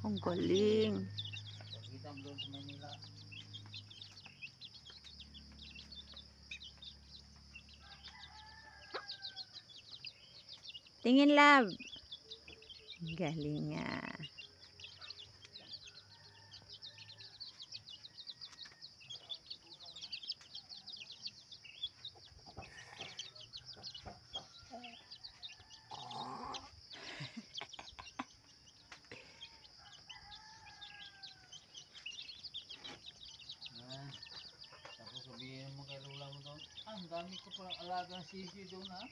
Ang galing. Tingin, love. Galing nga. Tapos sabihin mo kay lola mo doon, ang dami ko palang alagang sisi doon ha.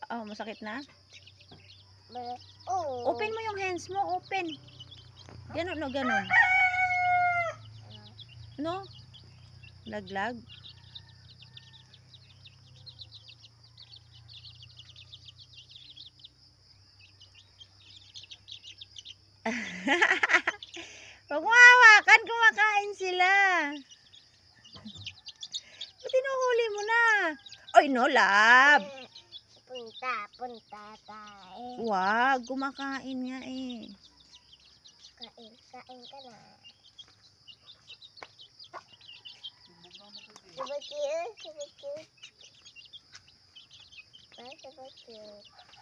Oh, masakit na? Oh. Open mo yung hands mo, open. Ganon, no, ganon. No? Laglag. Huwag mo hawakan, kumakain sila. Tinuhuli mo na. Oy, no, love. Punta tayo. Wag, kumakain nga eh. Kain ka na. Sabay cute. Sabay cute.